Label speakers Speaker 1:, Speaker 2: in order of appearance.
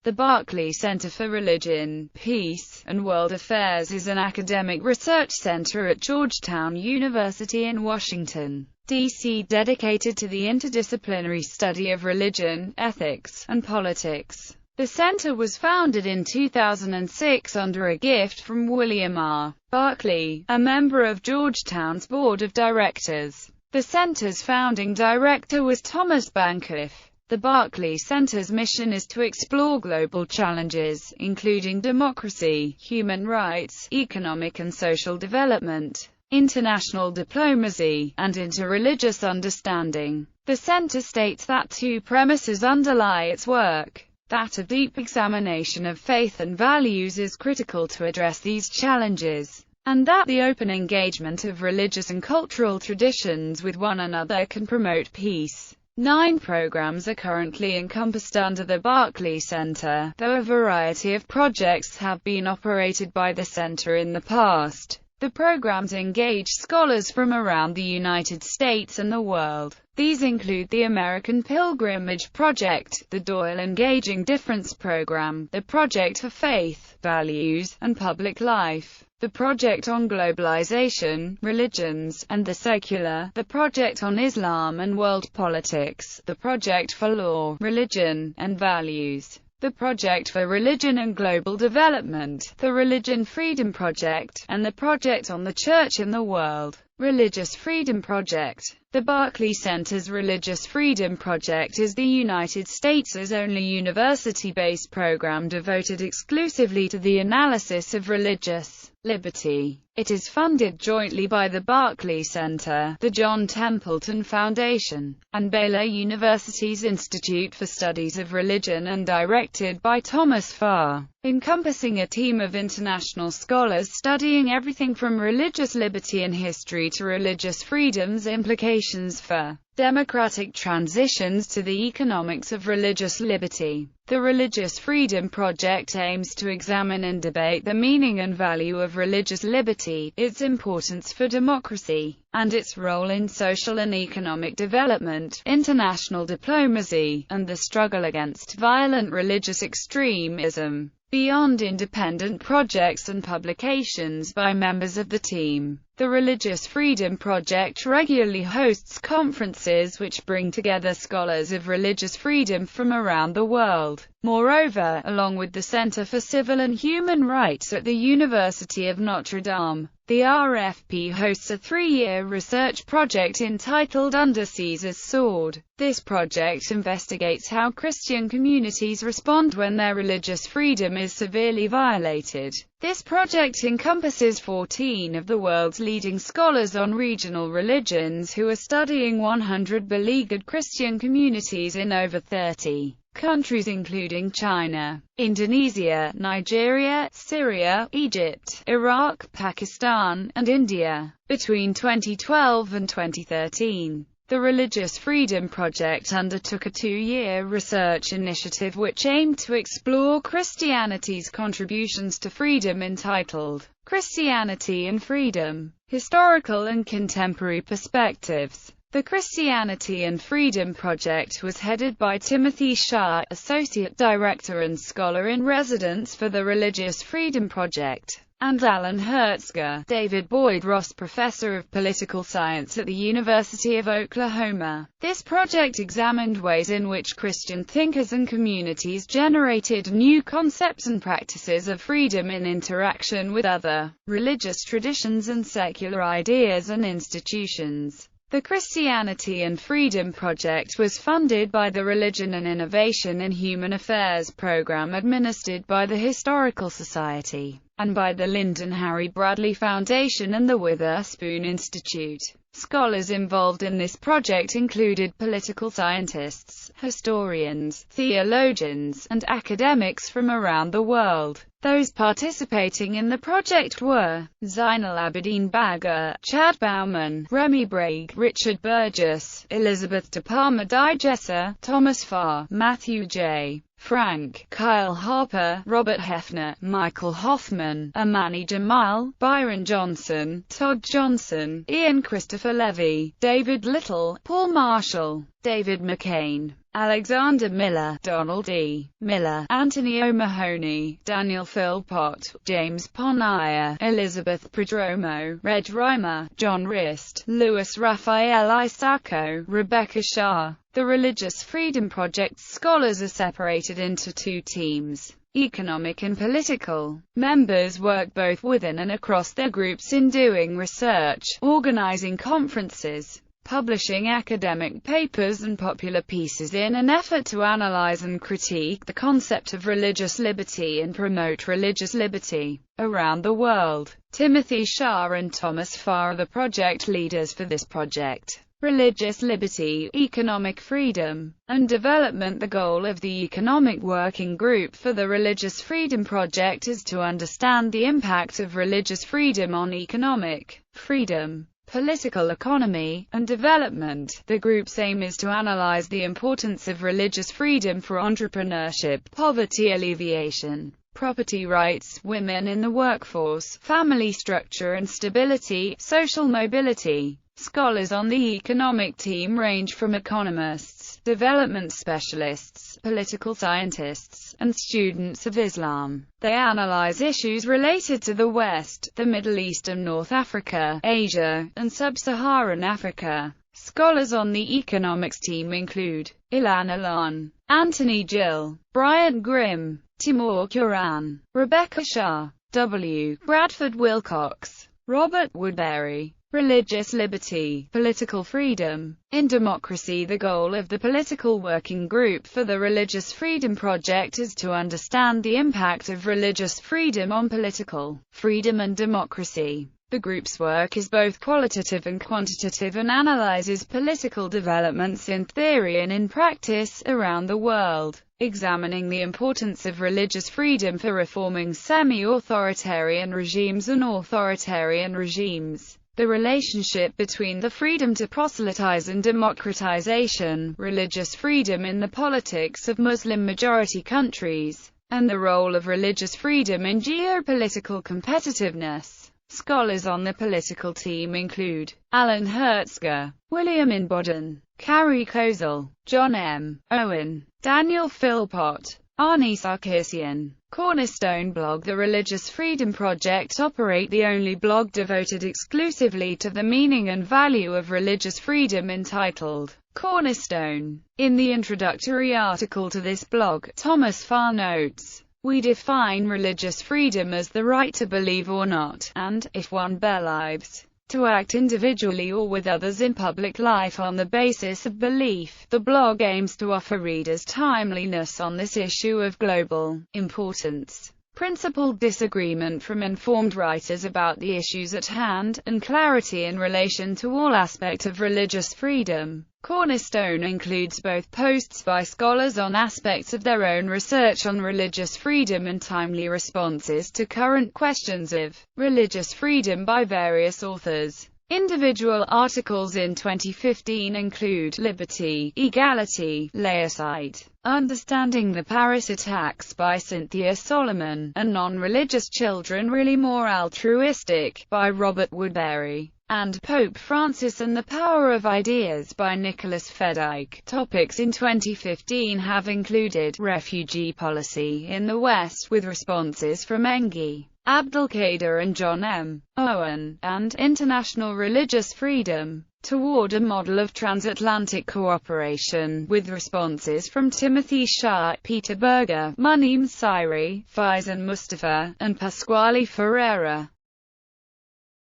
Speaker 1: The Berkley Center for Religion, Peace, and World Affairs is an academic research center at Georgetown University in Washington, D.C. dedicated to the interdisciplinary study of religion, ethics, and politics. The center was founded in 2006 under a gift from William R. Berkley, a member of Georgetown's board of directors. The center's founding director was Thomas Bancroft. The Berkley Center's mission is to explore global challenges, including democracy, human rights, economic and social development, international diplomacy, and interreligious understanding. The center states that two premises underlie its work: that a deep examination of faith and values is critical to address these challenges, and that the open engagement of religious and cultural traditions with one another can promote peace. 9 programs are currently encompassed under the Berkley Center, though a variety of projects have been operated by the center in the past. The programs engage scholars from around the United States and the world. These include the American Pilgrimage Project, the Doyle Engaging Difference Program, the Project for Faith, Values, and Public Life, the Project on Globalization, Religions, and the Secular, the Project on Islam and World Politics, the Project for Law, Religion, and Values, the Project for Religion and Global Development, the Religion Freedom Project, and the Project on the Church in the World. Religious Freedom Project. The Berkley Center's Religious Freedom Project is the United States' only university-based program devoted exclusively to the analysis of religious liberty. It is funded jointly by the Berkley Center, the John Templeton Foundation, and Baylor University's Institute for Studies of Religion, and directed by Thomas Farr, encompassing a team of international scholars studying everything from religious liberty and history to religious freedom's implications for democratic transitions to the economics of religious liberty. The Religious Freedom Project aims to examine and debate the meaning and value of religious liberty, its importance for democracy, and its role in social and economic development, international diplomacy, and the struggle against violent religious extremism. Beyond independent projects and publications by members of the team, the Religious Freedom Project regularly hosts conferences which bring together scholars of religious freedom from around the world. Moreover, along with the Center for Civil and Human Rights at the University of Notre Dame, the RFP hosts a 3-year research project entitled Under Caesar's Sword. This project investigates how Christian communities respond when their religious freedom is severely violated. This project encompasses 14 of the world's leading scholars on regional religions who are studying 100 beleaguered Christian communities in over 30 countries including China, Indonesia, Nigeria, Syria, Egypt, Iraq, Pakistan, and India. Between 2012 and 2013, the Religious Freedom Project undertook a 2-year research initiative which aimed to explore Christianity's contributions to freedom entitled Christianity and Freedom: Historical and Contemporary Perspectives. The Christianity and Freedom Project was headed by Timothy Shah, Associate Director and Scholar-in-Residence for the Religious Freedom Project, and Alan Hertzger, David Boyd Ross Professor of Political Science at the University of Oklahoma. This project examined ways in which Christian thinkers and communities generated new concepts and practices of freedom in interaction with other religious traditions and secular ideas and institutions. The Christianity and Freedom Project was funded by the Religion and Innovation in Human Affairs program administered by the Historical Society, and by the Lyndon Harry Bradley Foundation and the Witherspoon Institute. Scholars involved in this project included political scientists, historians, theologians, and academics from around the world. Those participating in the project were Zainal Abidin Bagga, Chad Bauman, Remy Bragg, Richard Burgess, Elizabeth de Palma Digessa, Thomas Farr, Matthew J. Frank, Kyle Harper, Robert Hefner, Michael Hoffman, Amani Jamal, Byron Johnson, Todd Johnson, Ian Christopher Levy, David Little, Paul Marshall, David McCain, Alexander Miller, Donald E. Miller, Anthony O'Mahony, Daniel Philpott, James Ponaya, Elizabeth Prodromo, Reg Reimer, John Rist, Louis Raphael Isacco, Rebecca Shah. The Religious Freedom Project's scholars are separated into two teams: economic and political. Members work both within and across their groups in doing research, organizing conferences, publishing academic papers and popular pieces in an effort to analyze and critique the concept of religious liberty and promote religious liberty around the world. Timothy Shah and Thomas Farr are the project leaders for this project. Religious liberty, economic freedom, and development. The goal of the Economic Working Group for the Religious Freedom Project is to understand the impact of religious freedom on economic freedom, political economy, and development. The group's aim is to analyze the importance of religious freedom for entrepreneurship, poverty alleviation, property rights, women in the workforce, family structure and stability, social mobility. Scholars on the economic team range from economists, development specialists, political scientists, and students of Islam. They analyze issues related to the West, the Middle East and North Africa, Asia, and Sub-Saharan Africa. Scholars on the economics team include Ilan Alon, Anthony Gill, Bryant Grimm, Timur Kuran, Rebecca Shah, W. Bradford Wilcox, Robert Woodbury. Religious liberty, political freedom. In democracy, the goal of the Political Working Group for the Religious Freedom Project is to understand the impact of religious freedom on political freedom and democracy. The group's work is both qualitative and quantitative and analyzes political developments in theory and in practice around the world, examining the importance of religious freedom for reforming semi-authoritarian regimes and authoritarian regimes. The relationship between the freedom to proselytize and democratization, religious freedom in the politics of Muslim-majority countries, and the role of religious freedom in geopolitical competitiveness. Scholars on the political team include Alan Hertzger, William Inboden, Carrie Kozel, John M. Owen, Daniel Philpott, Arnie Sarkisian. Cornerstone blog. The Religious Freedom Project operate the only blog devoted exclusively to the meaning and value of religious freedom, entitled Cornerstone. In the introductory article to this blog, Thomas Farr notes, "We define religious freedom as the right to believe or not, and, if one believes, to act individually or with others in public life on the basis of belief." The blog aims to offer readers timeliness on this issue of global importance, principled disagreement from informed writers about the issues at hand, and clarity in relation to all aspects of religious freedom. Cornerstone includes both posts by scholars on aspects of their own research on religious freedom and timely responses to current questions of religious freedom by various authors. Individual articles in 2015 include Liberty, Equality, Laicide, Understanding the Paris Attacks by Cynthia Solomon, and Non-Religious Children Really More Altruistic by Robert Woodbury, and Pope Francis and the Power of Ideas by Nicholas Fedike. Topics in 2015 have included refugee policy in the West with responses from Engi, Abdelkader and John M. Owen, and international religious freedom toward a model of transatlantic cooperation, with responses from Timothy Shah, Peter Berger, Munim Sairi, Faizan Mustafa, and Pasquale Ferreira.